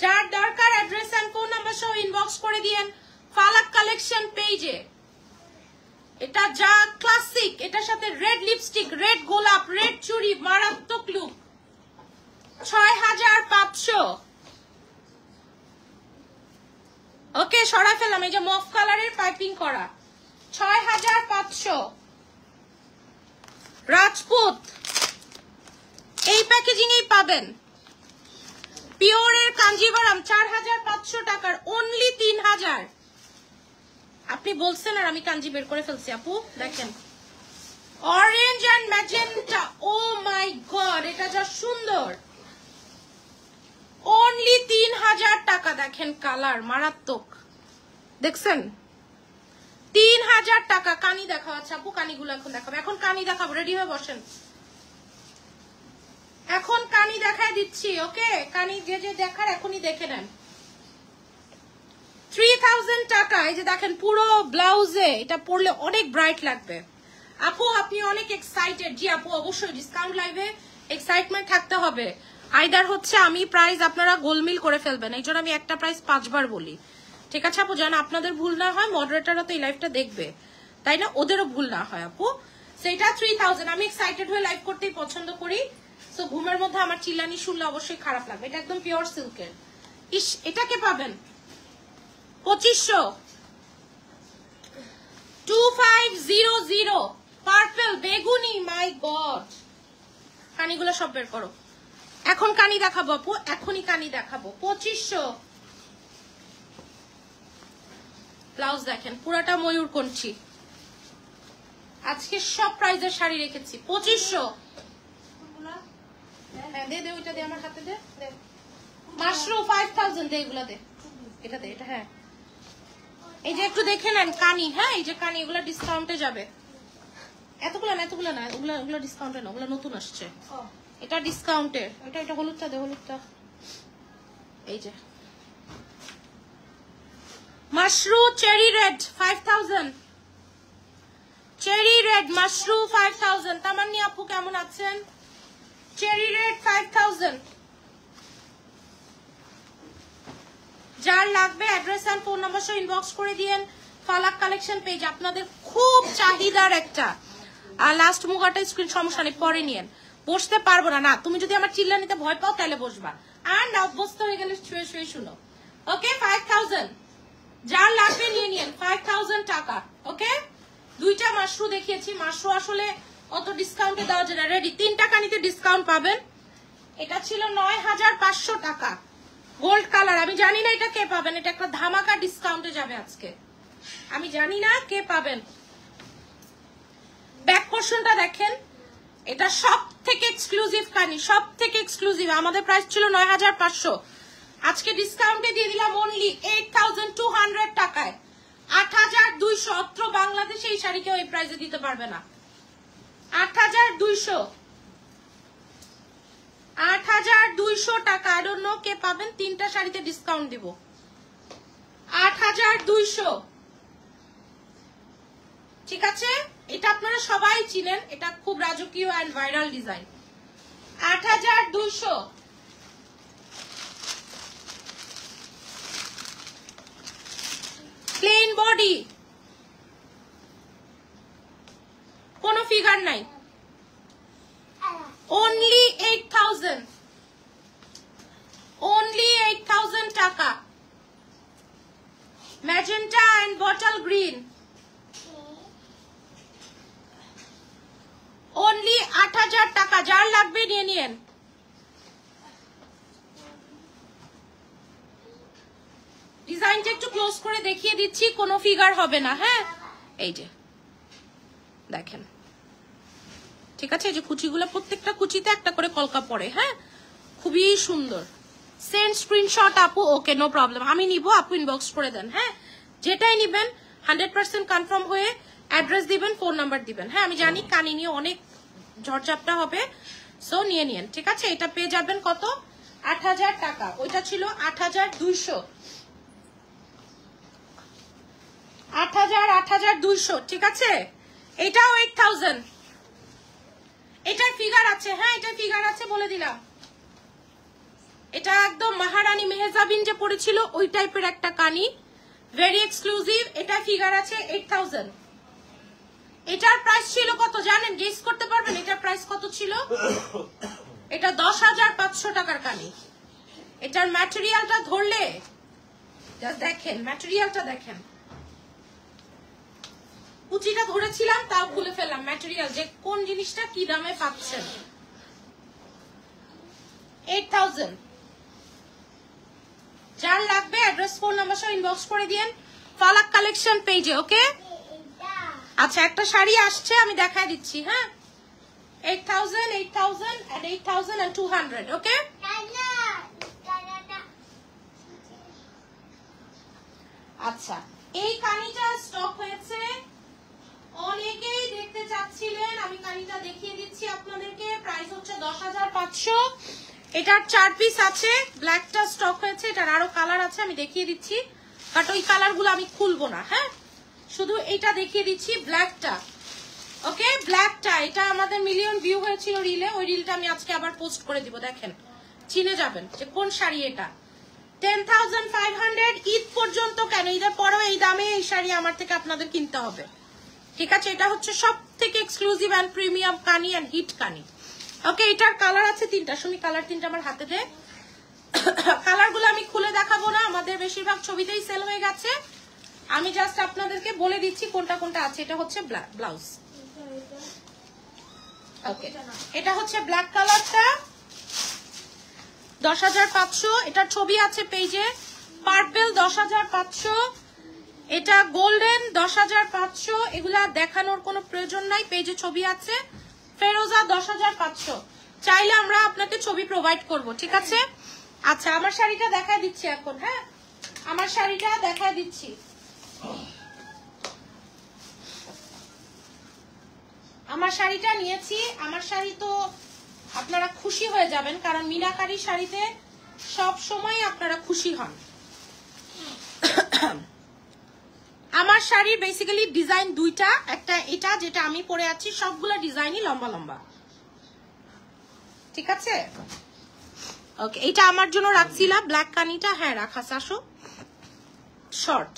যার দরকার অ্যাড্রেস এন্ড ফোন নাম্বার সহ ইনবক্স করে দিয়েন ফালাক কালেকশন পেজে। এটা যা ক্লাসিক, এটার সাথে রেড লিপস্টিক, রেড গোলাপ, রেড চুড়ি, মারাত্মক লুক। 6500। ওকে, সরা ফেলাম। এই যে মফ কালারের পাইপিং করা। 6500। রাজপুত এই প্যাকেজিং এই পাবেন। পিওরের কাঞ্জিভারাম 4500 টাকার অনলি 3000। আপনি বলছেন আর আমি কাঞ্জি বের করে ফেলছি আপু। দেখেন orange and magenta. Oh my god, এটা যা সুন্দর। অনলি 3000 টাকা। দেখেন কালার মারাত্মক, দেখছেন? 3000 টাকা। কানি দেখাও। আচ্ছা আপু কানিগুলো এখন দেখাবো। এখন কানি দেখাবো, রেডি হয়ে বসেন। এখন কানি দেখায় দিচ্ছি। ওকে, কানি যে যে দেখার এখনই দেখে নেন। 3000 টাকা। এই যে দেখেন পুরো ব্লাউজে এটা পরলে অনেক ব্রাইট লাগবে। আপু আপনি অনেক এক্সাইটেড? জি আপু অবশ্যই, ডিসকাউন্ট লাইভে এক্সাইটমেন্ট থাকতে হবে। আইদার হচ্ছে আমি প্রাইস আপনারা গোলমিল করে ফেলবেন, এই জন্য আমি একটা প্রাইস 5 বার বলি। ঠিক আছে আপু, যেন আপনাদের ভুল না হয়, মডারেটররা তো এই লাইভটা দেখবে, তাই না, ওদেরও ভুল না হয় আপু। সেটা 3000। আমি এক্সাইটেড হয়ে লাইভ করতেই পছন্দ করি, সো ঘুমের মধ্যে আমার চিল্লানি শুনলে অবশ্যই খারাপ লাগবে। এটা একদম পিওর সিল্কের। ইস, এটাকে পাবেন 2500। 2500 পার্পল বেগুনি। মাই গড, কানিগুলো সব বের করো। এখন কানি দেখাবো আপু, এখনই কানি দেখাবো। 2500। ব্লাউজ দেখেন পুরাটা ময়ূর কঞ্চি। আজকে সব প্রাইজের শাড়ি রেখেছি। 2500। হ্যাঁ দে দে, ওইটা দে আমার হাতে দে। মাশরুম 5000 দে, এগুলা দে, এটা দে, এটা। হ্যাঁ এই যে একটু দেখে নেন কানি। হ্যাঁ এই যে কানি, এগুলা ডিসকাউন্টে যাবে। এতগুলো না, এতগুলো না, ওগুলো ডিসকাউন্টে না, ওগুলো নতুন আসছে। এটা ডিসকাউন্টে। এটা হলুদটা দে, হলুদটা। এই যে mushroom cherry red 5000। Cherry red mushroom 5000। তামান্নি আপু কেমন আছেন? Cherry red 5000। যার লাগবে অ্যাড্রেস এন্ড ফোন নাম্বার সহ ইনবক্স করে দিয়েন ফালাক কালেকশন পেজ। আপনাদের খুব চাহিদার একটা। আর লাস্ট মুগাটা স্ক্রিন সমস্যা নেই, পরে নিয়েন। বসতে পারবো না, না তুমি যদি আমার চিল্লা নিতে ভয় পাও তাহলে বসবা, আর না অভ্যস্ত হয়ে গেলে শুয়ে শুয়ে শুনো। ওকে 5000, যার লাগবে নিয়ে নিয়েন। 5000 টাকা। ওকে, দুইটা মাশরু দেখিয়েছি। মাশরু আসলে অত ডিসকাউন্টে দেওয়া যায় না। রেডি, 3 টাকা নিতে ডিসকাউন্ট পাবেন। এটা ছিল 9500 টাকা, গোল্ড কালার। আমি জানি না এটা কে পাবেন, এটা একটা ধামাকা ডিসকাউন্টে যাবে আজকে। আমি জানি না কে পাবেন। ব্যাক পোর্শনটা দেখেন, এটা সব থেকে এক্সক্লুসিভ কানি, সব থেকে এক্সক্লুসিভ। আমাদের প্রাইস ছিল 9500, আজকে ডিসকাউন্টে দিয়ে দিলাম অনলি 8200 টাকায়। 8200। অত্র বাংলাদেশে এই শাড়ি কেউ এই প্রাইসে দিতে পারবে না। 8200, 8200 টাকা। আই ডোন্ট নো কে পাবেন, 3টা শাড়িতে ডিসকাউন্ট দিব। 8200, ঠিক আছে। এটা আপনারা সবাই চিনেন, এটা খুব রাজকীয় and viral design. 8200। Plain body, কোনো ফিগার নাই, only 8000, only 8000 টাকা। Magenta and bottle green, only 8000 টাকা। যার লাগবে নিয়ে নিয়েন। ডিজাইনটা একটু ক্লোজ করে দেখিয়ে দিচ্ছি, কোনো ফিগার হবে না। হ্যাঁ এই যে দেখেন, ঠিক আছে। এই যে কুচিগুলো, প্রত্যেকটা কুচিতে একটা করে কলকা পড়ে। হ্যাঁ খুবই সুন্দর। সেন্ড স্ক্রিনশট আপু। ওকে নো প্রবলেম, আমি নিব, আপু ইনবক্স করে দেন। হ্যাঁ যেটাই নিবেন 100% কনফার্ম হয়ে অ্যাড্রেস দিবেন, ফোন নাম্বার দিবেন। হ্যাঁ আমি জানি কানি নিয়ে অনেক ঝড়ঝাপটা হবে, সো নিয়ে নিয়েন। ঠিক আছে, এটা পেয়ে যাবেন কত? 8000 টাকা। ওইটা ছিল 8200। 8200, ঠিক আছে। এটাও 8000। এটার ফিগার আছে। হ্যাঁ এটার ফিগার আছে, বলে দিলাম। এটা একদম মহারানী মেহজাবিন যে পড়েছিল ওই টাইপের একটা কানি, ভেরি এক্সক্লুসিভ। এটা ফিগার আছে 8000। এটার প্রাইস ছিল কত জানেন? গেস করতে পারবেন এটার প্রাইস কত ছিল? এটা 10500 টাকার কানি। এটার ম্যাটেরিয়ালটা ধরলে জাস্ট দেখেন, ম্যাটেরিয়ালটা দেখেন। কুচিটা ধরেছিলাম তাও খুলে ফেললাম। ম্যাটেরিয়াল যে কোন জিনিসটা কি দামে পাচ্ছেন। 8000। যার লাগবে অ্যাড্রেস ফোন নাম্বার সহ ইনবক্স করে দিয়েন ফালাক কালেকশন পেজে। ওকে আচ্ছা, একটা শাড়ি আসছে আমি দেখায় দিচ্ছি। হ্যাঁ 8000, 8000 and 8200। ওকে আচ্ছা, এই কানিটা স্টক হয়েছে, অনেকেই দেখতে চাচ্ছিলেন, আমি কানিটা দেখিয়ে দিচ্ছি আপনাদেরকে। প্রাইস হচ্ছে 10500। এটার 4 পিস আছে, ব্ল্যাকটা স্টক হয়েছে, এটার আরো কালার আছে, আমি দেখিয়ে দিচ্ছি। বাট ওই কালারগুলো আমি খুলবো না। হ্যাঁ শুধু এটা দেখিয়ে দিচ্ছি, ব্ল্যাকটা। ওকে ব্ল্যাকটা, এটা আমাদের মিলিয়ন ভিউ হয়েছিল রিলে, ওই রিলটা আমি আজকে আবার পোস্ট করে দিব। দেখেন চিনে যাবেন যে কোন শাড়ি এটা। 10,500 ঈদ পর্যন্ত। কেন ঈদের পরেও এই দামে এই শাড়ি আমার থেকে আপনাদের কিনতে হবে, ঠিক আছে? এটা হচ্ছে সব থেকে এক্সক্লুসিভ অ্যান্ড প্রিমিয়াম কানি অ্যান্ড হিট কানি। ওকে, এটার কালার আছে 3টা। সুমি কালার 3টা আমার হাতে দে। কালারগুলো আমি খুলে দেখাবো না, আমাদের বেশিরভাগ ছবিতেই সেল হয়ে গেছে। আমি জাস্ট আপনাদেরকে বলে দিচ্ছি কোনটা কোনটা আছে। এটা হচ্ছে ব্লাউজ। ওকে, এটা হচ্ছে ব্ল্যাক কালারটা 10,500। এটার ছবি আছে পেজে। পার্পল 10,500। এটা গোল্ডেন 10,500। এগুলা দেখানোর কোনো প্রয়োজন নাই, পেজে ছবি আছে। ফেরোজা 10,500। চাইলে আমরা আপনাকে ছবি প্রোভাইড করব, ঠিক আছে? আচ্ছা, আমার শাড়িটা দেখায় দিচ্ছি এখন। হ্যাঁ, আমার শাড়িটা দেখায় দিচ্ছি। আমার শাড়িটা নিয়েছি। আমার শাড়ি তো আপনারা খুশি হয়ে যাবেন, কারণ মিনাকারি শাড়িতে সব সময় আপনারা খুশি হন। আমার শাড়ির বেসিক্যালি ডিজাইন 2টা। একটা এটা যেটা আমি পরে আছি, সবগুলো ডিজাইনই লম্বা লম্বা, ঠিক আছে? ওকে, এটা আমার জন্য রাখছিলাম ব্ল্যাক কানিটা। হ্যাঁ, রাখা আসো। শর্ট।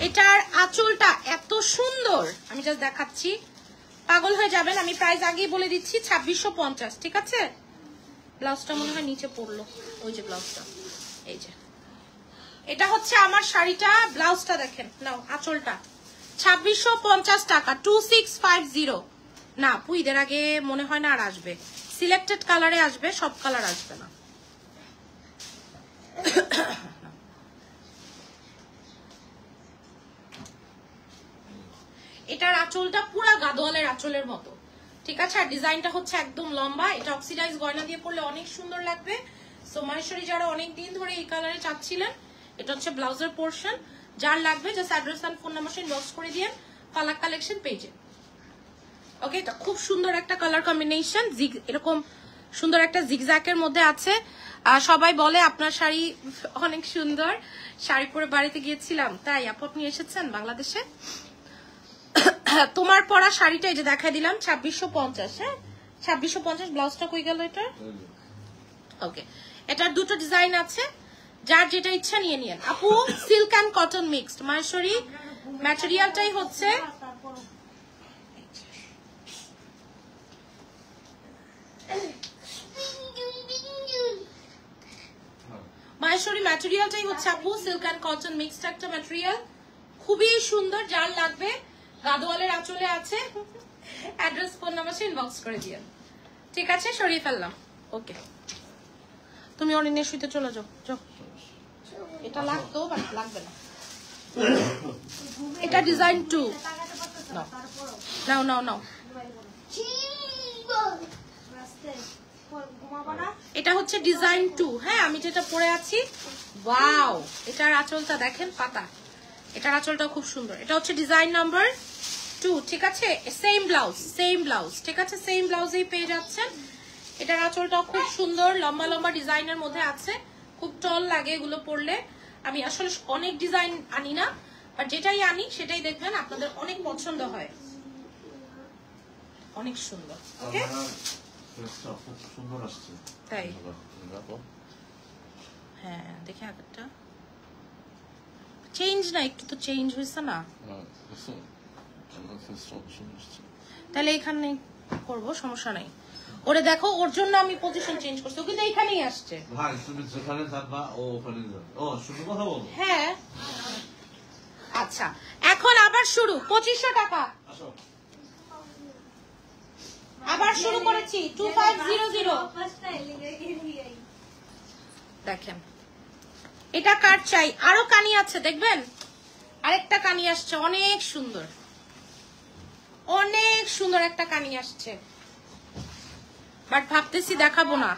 এটার আঁচলটা এত সুন্দর, আমি জাস্ট দেখাচ্ছি, পাগল হয়ে যাবেন। আমি প্রাইস আগেই বলে দিচ্ছি 2650, ঠিক আছে? ব্লাউজটা মনে হয় নিচে পড়লো, ওই যে ব্লাউজটা, এই যে। এটা হচ্ছে আমার শাড়িটা, ব্লাউজটা দেখেন। নাও, আঁচলটা 2650 টাকা, 2650। না আপু, ঈদের আগে মনে হয় না আর আসবে। সিলেক্টেড কালারে আসবে, সব কালার আসবে না। এটার আঁচলটা পুরা গাদোয়ালের আঁচলের মতো, ঠিক আছে? আর ডিজাইনটা হচ্ছে একদম লম্বা। এটা অক্সিডাইজ গয়না দিয়ে পরলে অনেক সুন্দর লাগবে। সো মাহেশ্বরী যারা অনেক দিন ধরে এই কালারে চাচ্ছিলেন, এটা হচ্ছে ব্লাউজের পোর্শন। যার লাগবে জাস্ট অ্যাড্রেস আর ফোন নাম্বার ইনবক্স করে দিয়েন ফালাক কালেকশন পেজে। ওকে, এটা খুব সুন্দর একটা কালার কম্বিনেশন, এরকম সুন্দর একটা জিগজ্যাকের মধ্যে আছে। সবাই বলে আপনার শাড়ি অনেক সুন্দর। শাড়ি পরে বাড়িতে গিয়েছিলাম, তাই আপু আপনি এসেছেন বাংলাদেশে। তোমার পরা শাড়িটা এই যে দেখাই দিলাম 2650। হ্যাঁ, 2650। ব্লাউজটা কই গেল এটা? ওকে, এটার 2টো ডিজাইন আছে, যার যেটা ইচ্ছা নিয়ে নিয়েন। আপু silk and cotton mixed. Maheshwari ম্যাটেরিয়ালটাই হচ্ছে মাহেশ্বরী ম্যাটেরিয়ালটাই হচ্ছে আপু সিল্ক অ্যান্ড কটন মিক্সড একটা ম্যাটেরিয়াল, খুবই সুন্দর। যার লাগবে গাদোয়ালের আঁচলে আছে, অ্যাড্রেস ফোন নাম্বার ইনবক্স করে দিয়েন, ঠিক আছে? সরিয়ে ফেললাম। ওকে, তুমি অনিনের শুইতে চলে যাও। এটা লাগতো বাট লাগবে না। এটা ডিজাইন 2। নাও নাও নাও। এটা হচ্ছে ডিজাইন 2। হ্যাঁ, আমি যেটা পরে আছি, ওয়াও, এটার আঁচলটা দেখেন, পাতা। এটার আঁচলটা খুব সুন্দর। এটা হচ্ছে ডিজাইন নাম্বার 2, ঠিক আছে? সেম ব্লাউজ, ঠিক আছে? সেম ব্লাউজেই পেয়ে যাচ্ছেন। এটার আঁচলটাও খুব সুন্দর, লম্বা লম্বা ডিজাইনের মধ্যে আছে, খুব টল লাগে এগুলো পরলে। আমি আসলে অনেক ডিজাইন আনি না, বাট যেটাই আনি সেটাই দেখবেন আপনাদের অনেক পছন্দ হয়। অনেক সুন্দর। ওকে, তাই? হ্যাঁ, দেখে আগেরটা চেঞ্জ না, একটু তো চেঞ্জ হয়েছে না? তাহলে এখানে করবো, সমস্যা নাই। ওরে দেখো, ওর জন্য আমি পজিশন চেঞ্জ করছি, ও কিন্তু এইখানেই আসছে। ভাই তুমি যেখানে থাকবা ও ওখানে যাবে। ও শুধু কথা বলো। হ্যাঁ, আচ্ছা, এখন আবার শুরু। 2500 টাকা আবার শুরু করেছি। 2500। দেখেন, এটা কার চাই? আরো কানি আছে, দেখবেন আরেকটা কানি আসছে, অনেক সুন্দর, অনেক সুন্দর একটা কানি আসছে। বাট ভাবতেছি দেখাবো না,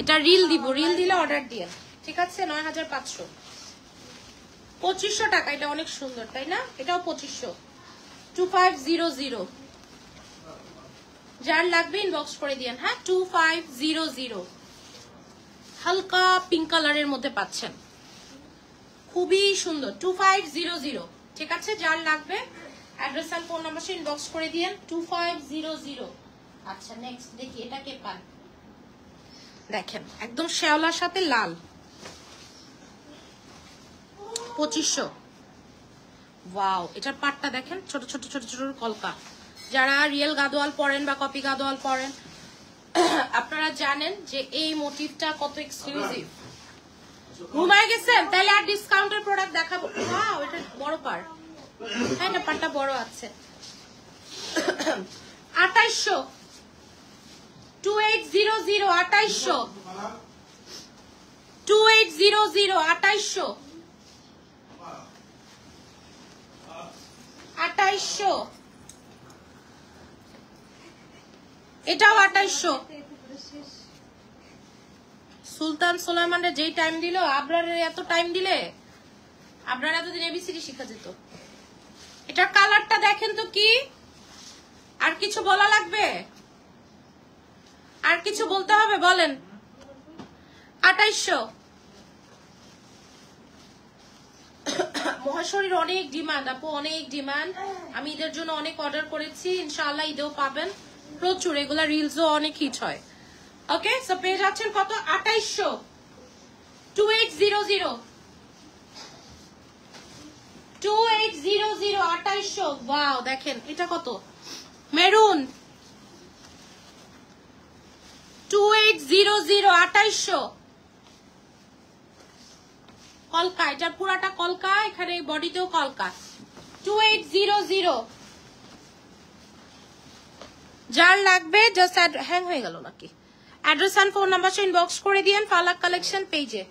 এটা রিল দিব, রিল দিলে অর্ডার দিয়ে, ঠিক আছে? 9500। 2500 টাকা। এটা অনেক সুন্দর, তাই না? এটাও 2500। 2500। যার লাগবে ইনবক্স করে দিয়েন। হ্যাঁ, 2500। হালকা পিঙ্ক কালারের মধ্যে পাচ্ছেন, খুবই সুন্দর। 2500, ঠিক আছে? যার লাগবে অ্যাড্রেস আর ফোন নাম্বার ইনবক্স করে দিয়েন। 2500। আচ্ছা, নেক্সট দেখি এটা কে পান। দেখেন একদম শ্যাওলার সাথে লাল, 2500। ওয়াও, এটার পাটটা দেখেন, ছোট ছোট ছোট ছোট কলকা। যারা রিয়েল গাদোয়াল পরেন বা কপি গাদোয়াল পরেন আপনারা জানেন যে এই মোটিভটা কত এক্সক্লুসিভ। ঘুমায় গেছেন তাহলে আর ডিসকাউন্টের প্রোডাক্ট দেখাবো। ওয়াও, এটা বড় পার, হ্যাঁ এটা পাটটা বড় আছে। 2800, 2800, 2800, 2800, 2800, 2800, এটাও 2800। সুলতান সুলাইমানের যেই টাইম দিল, আবরারের এত টাইম দিলে আপনারা এতদিন এবিসিডি শিখা যেত। এটার কালারটা দেখেন তো কি, আর কিছু বলা লাগবে? আর কিছু বলতে হবে বলেন? 2800। মহাশরীর অনেক ডিমান্ড আপু, অনেক ডিমান্ড। আমি ঈদের জন্য অনেক অর্ডার করেছি, ইনশাআল্লাহ ঈদেও পাবেন প্রচুর। এগুলা রিলসও অনেক হিট হয়। ওকে, সো পেয়ে যাচ্ছেন কত? 2800, 2800, 2800, 2800। ওয়াও, দেখেন এটা কত, মেরুন, 2800, 2800। কলকা, এটা পুরাটা কলকা, এখানে বডিতেও কলকা। 2800। যার লাগবে জাস্ট হ্যাং হয়ে গেল নাকি? Address and phone number inbox করে দিয়েন ফালাক কালেকশন পেজে।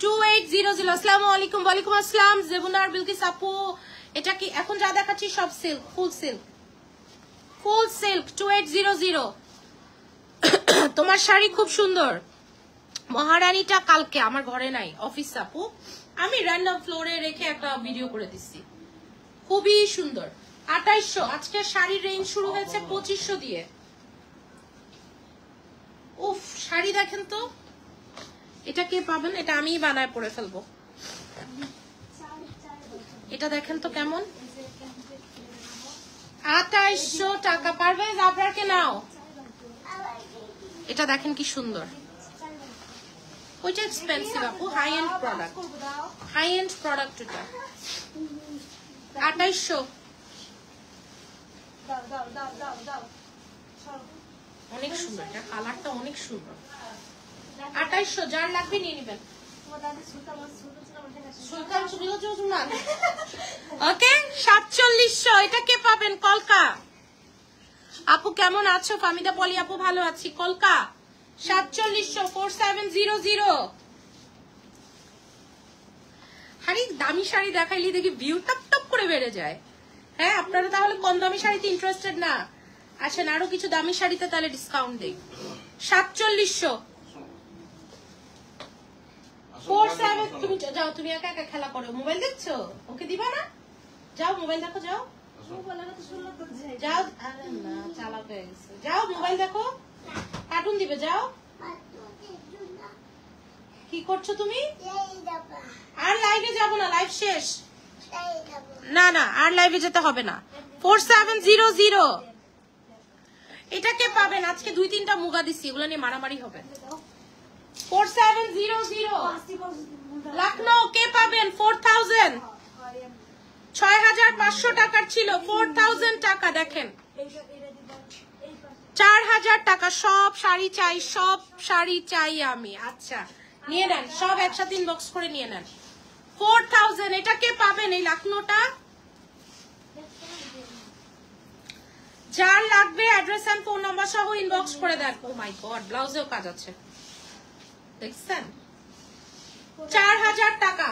2800। আসসালামু আলাইকুম। ওয়ালাইকুম আসসালাম জেবুনার বিলকিস আপু। এটা কি এখন যা দেখাচ্ছি সব সিল্ক, ফুল সিল্ক, ফুল সিল্ক। 2800। তোমার শাড়ি খুব সুন্দর। মহারানীটা কালকে আমার ঘরে নাই, অফিস আপু, আমি র্যান্ডম ফ্লোরে রেখে একটা ভিডিও করে দিচ্ছি, খুবই সুন্দর। 2800। আজকে শাড়ির রেঞ্জ শুরু হয়েছে 2500 দিয়ে। উফ, শাড়ি দেখেন তো, এটা কে পাবেন? এটা আমিই বানায় পরে ফেলবো। এটা দেখেন তো কেমন, 2800 টাকা। পারভেজ আপনাকে নাও, এটা দেখেন কি সুন্দর। ওইটা এক্সপেন্সিভ আপু, high end product, high end product এটা। 2800। অনেক সুন্দর, এটা কালারটা অনেক সুন্দর। 2800, যার লাগবে নিয়ে নেবেন। ওকে, 4700। এটা কে পাবেন? কলকা আপু কেমন আছো? ফামিদা পলি আপু ভালো আছি। কলকা 4700, 4700। আরে দামি শাড়ি দেখাইলি দেখি ভিউ টপ টপ করে বেড়ে যায়। হ্যাঁ, আপনারা তাহলে কম দামি শাড়িতে ইন্টারেস্টেড না? আসেন আরো কিছু দামি শাড়িতে তাহলে ডিসকাউন্ট দেই। 4700, 47। তুমি যাও, তুমি একা একা খেলা করো, মোবাইল দেখছো, ওকে দিবা না? যাও মোবাইল দেখো, যাও যাও। আরে না, চালাক হয়ে গেছে। যাও মোবাইল দেখো, কার্টুন দিবে, যাও। কি করছো তুমি? আর লাইভে যাব না, লাইভ শেষ। না না, আর লাইভে যেতে হবে না। 4700। এটাকে পাবেন। আজকে 2-3টা মুগা দিচ্ছি, এগুলো নিয়ে মারামারি হবে। 4700। লখনৌ কে পাবেন? 4000, 6500 টাকার ছিল, 4000 টাকা। দেখেন 4000 টাকা। সব শাড়ি চাই, সব শাড়ি চাই আমি। আচ্ছা নিয়ে নেন, সব একসাথে ইনবক্স করে নিয়ে নেন। 4000। এটা কে পাবেন? এই লখনৌটা। যার লাগবে অ্যাড্রেস এন্ড ফোন নাম্বার সহ ইনবক্স করে দেন। ও মাই গড, ব্লাউজেও কাজ আছে দেখছেন। 4000 টাকা,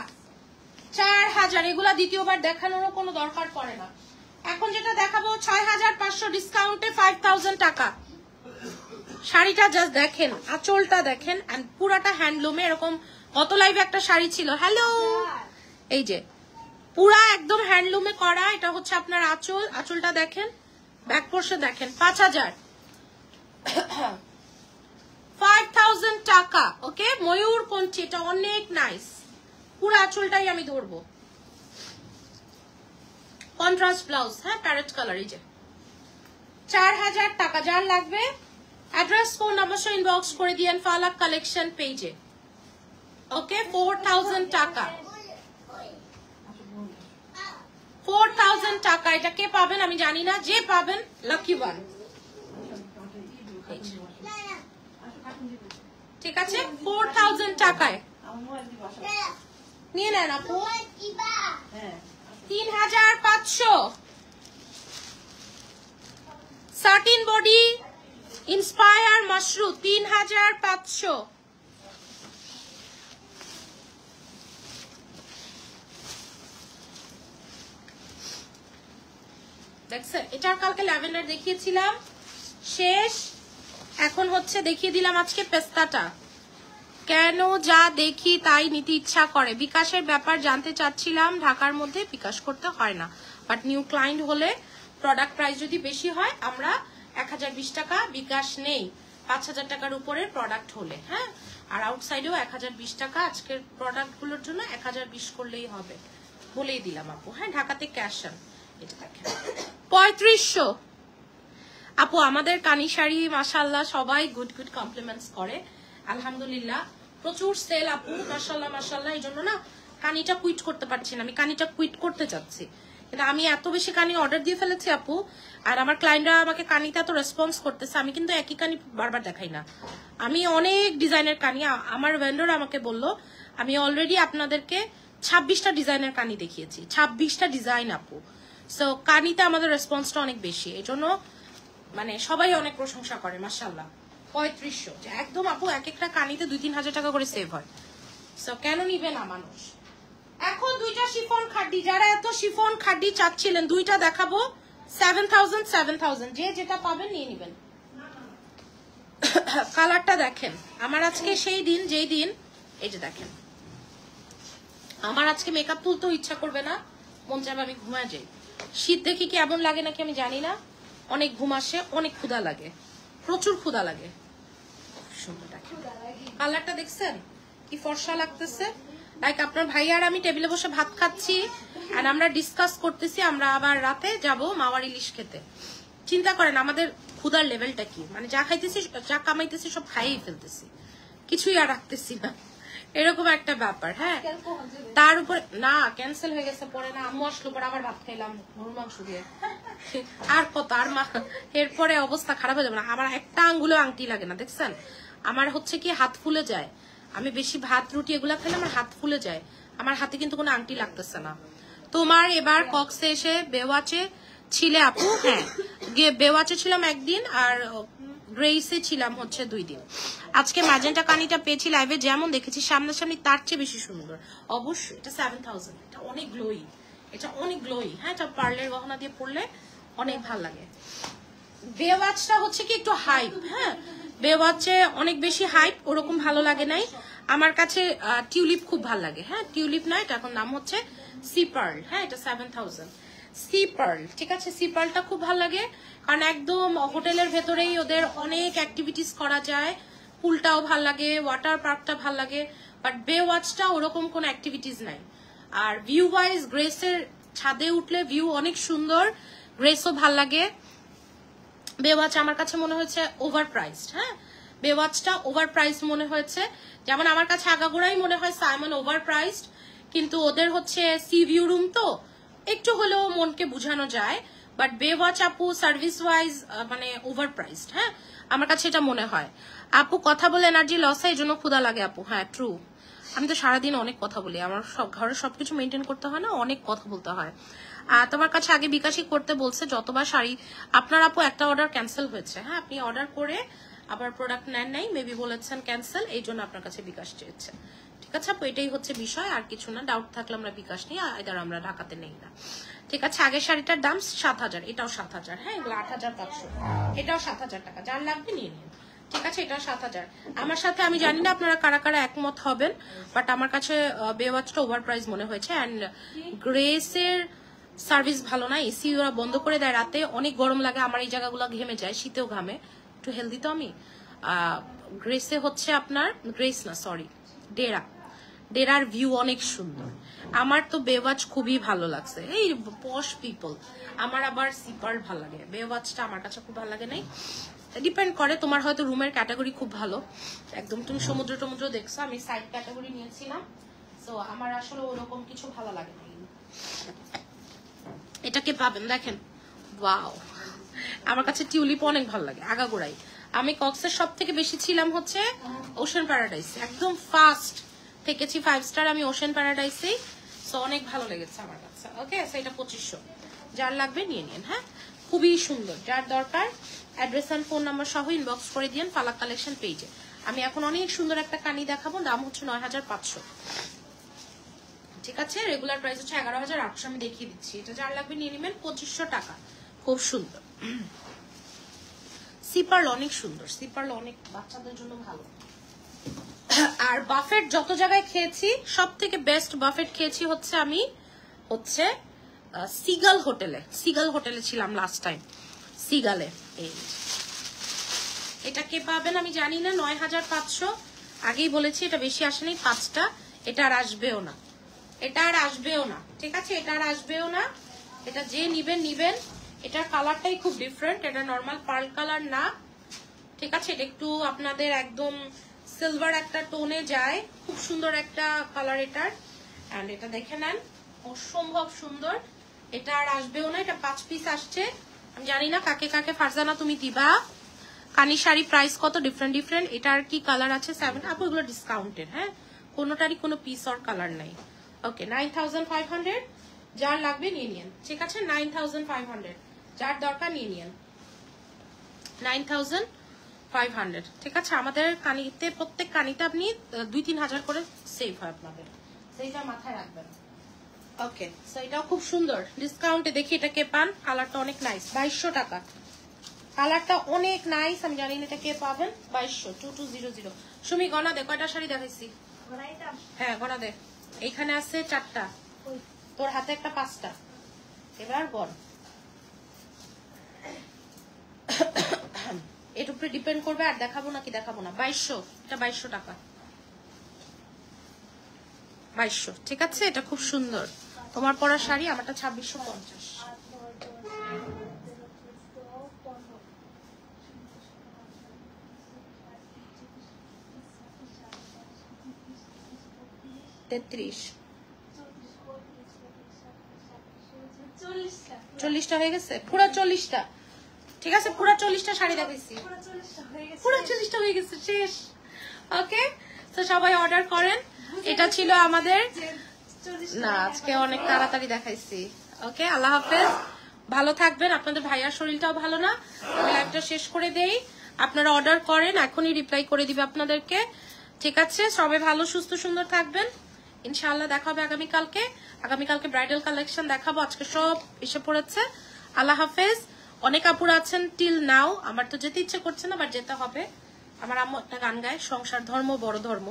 4000। এগুলা দ্বিতীয়বার দেখানোরও কোনো দরকার পড়ে না। এখন যেটা দেখাবো 6500, ডিসকাউন্টে 5000 টাকা। শাড়িটা জাস্ট দেখেন, আঁচলটা দেখেন, এন্ড পুরাটা হ্যান্ডলুমে। এরকম গত লাইভে একটা শাড়ি ছিল, হ্যালো, এই যে পুরা একদম হ্যান্ডলুমে করা। এটা হচ্ছে আপনার আঁচল, আঁচলটা দেখেন, ব্যাক পোর্শন দেখেন। 5000, 5000 টাকা। ওকে, ময়ূর কঞ্চি, এটা অনেক নাইস। পুরো আঁচলটাই আমি ধরবো। কন্ট্রাস্ট ব্লাউজ, হ্যাঁ প্যারেট কালার। এই যে 4000 টাকা। যার লাগবে অ্যাড্রেস ফোন নাম্বার সহ ইনবক্স করে দিয়েন ফালাক কালেকশন পেজে। ওকে 4000 টাকা, 4000 টাকা। এটা কে পাবেন আমি জানি না, যে পাবেন লাকি ওয়ান। ঠিক আছে 4000 টাকায় নিয়ে নেন আপু। 3500 সার্টিন বডি ইন্সপায়ার মাশরু 3500। দেখছেন এটার কালকে ল্যাভেন্ডার দেখিয়েছিলাম, শেষ। এখন হচ্ছে দেখিয়ে দিলাম আজকে পেস্তাটা। কেন যা দেখি তাই নিতে ইচ্ছা করে। বিকাশের ব্যাপার জানতে চাচ্ছিলাম, ঢাকার মধ্যে বিকাশ করতে হয় না, বাট নিউ ক্লায়েন্ট হলে প্রোডাক্ট প্রাইস যদি বেশি হয় আমরা 1020 টাকা বিকাশ নেই 5000 টাকার উপরে প্রোডাক্ট হলে, হ্যাঁ। আর আউটসাইডেও 1020 টাকা, আজকের প্রোডাক্টগুলোর জন্য 1020 করলেই হবে, বলেই দিলাম আপু। হ্যাঁ ঢাকাতে ক্যাশ অন। এটা দেখেন 3500 আপু। আমাদের কানি শাড়ি মাশাআল্লাহ সবাই গুড গুড কমপ্লিমেন্টস করে, আলহামদুলিল্লাহ প্রচুর সেল আপু, মাশাআল্লাহ মাশাআল্লাহ। এই জন্য না কানিটা কুইট করতে পারছি না, আমি কানিটা কুইট করতে চাচ্ছি, কিন্তু আমি এত বেশি কানি অর্ডার দিয়ে ফেলেছি আপু, আর আমার ক্লায়েন্টরা আমাকে কানিতে এত রেসপন্স করতেছে, আমি কিন্তু একই কানি বারবার দেখাই না, আমি অনেক ডিজাইনের কানি। আমার ভেন্ডর আমাকে বললো আমি অলরেডি আপনাদেরকে 26টা ডিজাইনের কানি দেখিয়েছি, 26টা ডিজাইন আপু। সো কানিতে আমাদের রেসপন্সটা অনেক বেশি, এই জন্য মানে সবাই অনেক প্রশংসা করে মাশাআল্লাহ। 3500 একদম আপু, এক একটা কানিতে 2-3 হাজার টাকা করে সেভ হয়। সো কেন নিবে না মানুষ। এখন দুইটা শিফন খাড্ডি, যারা এত শিফন খাড্ডি চাচ্ছিলেন দুইটা দেখাবো 7000 যে যেটা পাবেন নিয়ে নেবেন। কালারটা দেখেন, আমার আজকে সেই দিন যেই দিন, এই যে দেখেন আমার আজকে মেকআপ তুলতেও ইচ্ছা করবে না, মন চাইবে আমি ঘুমায় যাই। শীত দেখি কি এমন লাগে নাকি আমি জানি না, অনেক ঘুম আসে, অনেক ক্ষুধা লাগে, প্রচুর ক্ষুধা লাগে। সুন্দর দেখেন কালারটা, দেখছেন কি ফর্সা লাগতেছে। লাইক আপনার ভাই আর আমি টেবিলে বসে ভাত খাচ্ছি আর আমরা ডিসকাস করতেছি আমরা আবার রাতে যাব মাওয়ার ইলিশ খেতে। চিন্তা করেন আমাদের ক্ষুধার লেভেলটা কি, মানে যা খাইতেছি যা কামাইতেছি সব খাইয়েই ফেলতেছি, কিছুই আর রাখতেছি না, এরকম একটা ব্যাপার। হ্যাঁ তার উপরে না ক্যান্সেল হয়ে গেছে, পরে না আম্মু আসলো, পরে আবার ভাত খাইলাম গরুর মাংস দিয়ে, আর কত আর মা, এরপরে অবস্থা খারাপ হয়ে যাবে না। আমার একটা আঙ্গুলে আংটি লাগে না, দেখছেন আমার হচ্ছে কি হাত ফুলে যায়, আমি বেশি ভাত রুটি এগুলা খেলে আমার হাত ফুলে যায়, আমার হাতে কিন্তু কোনো আংটি লাগতেছে না। তোমার এবার কক্সে এসে বেওয়াচে ছিলে আপু? হ্যাঁ বেওয়াচে ছিলাম একদিন, আর গ্রেসে ছিলাম হচ্ছে 2 দিন। আজকে ম্যাজেন্টা কানিটা পেয়েছি লাইভে, যেমন দেখেছি সামনাসামনি তার চেয়ে বেশি সুন্দর। অবশ্যই এটা 7000, এটা অনেক গ্লোই, এটা অনেক গ্লোই। হ্যাঁ এটা পার্লের গহনা দিয়ে পরলে অনেক ভালো লাগে। বেওয়াচটা হচ্ছে কি একটু হাইপ, হ্যাঁ বেওয়াচে অনেক বেশি হাইপ, ওরকম ভালো লাগে নাই আমার কাছে। টিউলিপ খুব ভালো লাগে, হ্যাঁ টিউলিপ না, এটা এখন নাম হচ্ছে সি পার্ল। হ্যাঁ এটা 7000 সি পার্ল, ঠিক আছে সি পার্লটা খুব ভালো লাগে, কারণ একদম হোটেলের ভেতরেই ওদের অনেক অ্যাক্টিভিটিস করা যায়, পুলটাও ভাল লাগে, ওয়াটার পার্কটা ভাল লাগে, বাট বেওয়াচটা ওরকম কোনো অ্যাক্টিভিটিস নাই। আর ভিউ ওয়াইজ গ্রেসের ছাদে উঠলে ভিউ অনেক সুন্দর, গ্রেসও ভাল লাগে। বেওয়াচ আমার কাছে মনে হয়েছে ওভার প্রাইসড, হ্যাঁ বেওয়াচটা ওভার প্রাইস মনে হয়েছে, যেমন আমার কাছে আগাগোড়াই মনে হয় সাইমন ওভার প্রাইসড, কিন্তু ওদের হচ্ছে সি ভিউ রুম তো একটু হলেও মনকে বুঝানো যায়, বাট বেওয়াচ আপু সার্ভিস ওয়াইজ মানে ওভার প্রাইসড, হ্যাঁ আমার কাছে এটা মনে হয়। আপু কথা বলে এনার্জি লস হয়, এই জন্য ক্ষুধা লাগে আপু। হ্যাঁ ট্রু, আমি তো সারাদিন অনেক কথা বলি, আমার সব ঘরে সবকিছু মেনটেন করতে হয় না, অনেক কথা বলতে হয়। তোমার কাছে আগে বিকাশই করতে বলছে যতবার শাড়ি, আপনার আপু একটা অর্ডার ক্যান্সেল হয়েছে, হ্যাঁ আপনি অর্ডার করে আবার প্রোডাক্ট নেন নাই, মেবি বলেছেন ক্যান্সেল, এই জন্য আপনার কাছে বিকাশ চেয়েছে। ঠিক আছে আপু এটাই হচ্ছে বিষয়, আর কিছু না। ডাউট থাকলে আমরা বিকাশ নিই, এদের আমরা ঢাকাতে নেই না। ঠিক আছে আগের শাড়িটার দাম 7000, এটাও 7000, হ্যাঁ এগুলো 8500, এটাও 7000 টাকা, যার লাগবে নিয়ে নিন। ঠিক আছে এটাও 7000। আমার সাথে আমি জানি না আপনারা কারা কারা একমত হবেন, বাট আমার কাছে বেওয়াচটা ওভার প্রাইস মনে হয়েছে। অ্যান্ড গ্রেসের সার্ভিস ভালো না, এসি ওরা বন্ধ করে দেয় রাতে, অনেক গরম লাগে, আমার এই জায়গাগুলো ঘেমে যায়, শীতেও ঘামে, একটু হেলদি তো আমি। গ্রেসে হচ্ছে আপনার গ্রেস না সরি ডেরার ভিউ অনেক সুন্দর, আমার তো বেওয়াচ খুবই ভালো লাগছে। এই পশ পিপল, আমার আবার সিপার ভালো লাগে, বেওয়াচটা আমার কাছে খুব ভালো লাগে নাই। ডিপেন্ড করে, তোমার হয়তো রুমের ক্যাটাগরি খুব ভালো, একদম তুমি সমুদ্র টমুদ্র দেখছো, আমি সাইড ক্যাটাগরি নিয়েছিলাম, সো আমার আসলে ওরকম কিছু ভালো লাগে না। এটাকে পাবেন দেখেন, ওয়াও, আমার কাছে টিউলিপ অনেক ভালো লাগে আগাগোড়াই। আমি কক্সের সব থেকে বেশি ছিলাম হচ্ছে ওশেন প্যারাডাইস, একদম ফার্স্ট থেকেছি 5 স্টার আমি ওশেন প্যারাডাইসে, সো অনেক ভালো লেগেছে আমার কাছে। ওকে, সো এটা 2500, যার লাগবে নিয়ে নিন। হ্যাঁ, খুবই সুন্দর, যার দরকার অ্যাড্রেস এন্ড ফোন নাম্বার সহ ইনবক্স করে দিন ফালাক কালেকশন পেজে। আমি এখন অনেক সুন্দর একটা কানি দেখাবো, দাম হচ্ছে 9500, ঠিক আছে? রেগুলার প্রাইস হচ্ছে 11800, আমি দেখিয়ে দিচ্ছি। এটা যার লাগবে নিয়ে নেবেন, 2500 টাকা, খুব সুন্দর। সিপার্ল অনেক সুন্দর, সিপার্ল অনেক বাচ্চাদের জন্য ভালো। আর বাফেট যত জায়গায় খেয়েছি সব থেকে বেস্ট বাফেট খেয়েছি হচ্ছে আমি হচ্ছে সিগাল হোটেলে, সিগাল হোটেলে ছিলাম লাস্ট টাইম, সিগালে। এই এটা কে পাবেন আমি জানি না, 9500, আগেই বলেছি এটা বেশি আসেনি 5টা, এটা আর আসবেও না, এটা আর আসবেও না, ঠিক আছে? এটা আর আসবেও না, এটা যে নিবেন নিবেন। এটার কালারটাই খুব ডিফারেন্ট, এটা নর্মাল পার্ল কালার না, ঠিক আছে? এটা একটু আপনাদের একদম সিলভার একটা টোনে যায়, খুব সুন্দর একটা কালার এটার। এন্ড এটা দেখে নেন, অসম্ভব সুন্দর, এটা আর আসবেও না, এটা 5 পিস আসছে। আমি জানি না কাকে কাকে ফারজানা তুমি দিবা। কানি শাড়ি প্রাইস কত ডিফারেন্ট ডিফারেন্ট, এটার কি কালার আছে 7, আপু এগুলো ডিসকাউন্টেড, হ্যাঁ, কোনোটারই কোনো পিস অর কালার নাই। ওকে, 9500, যার লাগবে নিয়ে নিন, ঠিক আছে? 9500, যার দরকার নিয়ে নিন, 9500, ঠিক আছে? আমাদের কানিতে প্রত্যেক কানিতে আপনি 2-3 হাজার করে সেভ হয় আপনাদের, সেইটা মাথায় রাখবেন। ওকে, সো এটাও খুব সুন্দর, ডিসকাউন্টে দেখি এটা কে পান। কালারটা অনেক নাইস, 2200 টাকা, কালারটা অনেক নাইস। আমি জানি না এটা কে পাবেন, 2200, 2200। সুমি গনা দে, কয়টা শাড়ি দেখাইছি? হ্যাঁ গনা দে, এইখানে আছে 4টা, তোর হাতে একটা 5টা, এবার গন। এর উপরে ডিপেন্ড করবে আর দেখাবো নাকি দেখাবো না। 2200, এটা 2200 টাকা, 2200, ঠিক আছে? এটা খুব সুন্দর, তোমার পরা শাড়ি, আমারটা 2650। তেত্রিশ, 40টা হয়ে গেছে, পুরো 40টা, ঠিক আছে? পুরো 40টা শাড়ি দেখাইছি, পুরো 40টা হয়ে গেছে, শেষ। ওকে, তো সবাই অর্ডার করেন। এটা ছিল আমাদের, না আজকে অনেক তাড়াতাড়ি দেখাইছি। ওকে, আল্লাহ হাফেজ, ভালো থাকবেন। আপনাদের ভাইয়ার শরীরটাও ভালো না, আমি লাইভটা শেষ করে দেই। আপনারা অর্ডার করেন, এখনই রিপ্লাই করে দিবে আপনাদেরকে, ঠিক আছে? সবাই ভালো সুস্থ সুন্দর থাকবেন, ইনশাআল্লাহ দেখা হবে আগামীকালকে। আগামীকালকে ব্রাইডাল কালেকশন দেখাবো, আজকে সব এসে পড়েছে। আল্লাহ হাফেজ। অনেক আপুরা আছেন টিল নাও, আমার তো যেতে ইচ্ছে করছে না, বাট যেতে হবে। আমার আম্মু একটা গান গায়, সংসার ধর্ম বড় ধর্ম,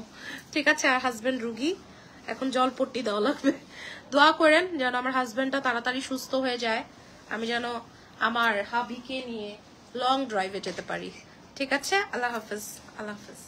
ঠিক আছে? আর হাজবেন্ড রুগী, এখন জলপট্টি দেওয়া লাগবে। দোয়া করেন যেন আমার হাজবেন্ডটা তাড়াতাড়ি সুস্থ হয়ে যায়, আমি যেন আমার হাবিকে নিয়ে লং ড্রাইভে যেতে পারি, ঠিক আছে? আল্লাহ হাফেজ, আল্লাহ হাফেজ।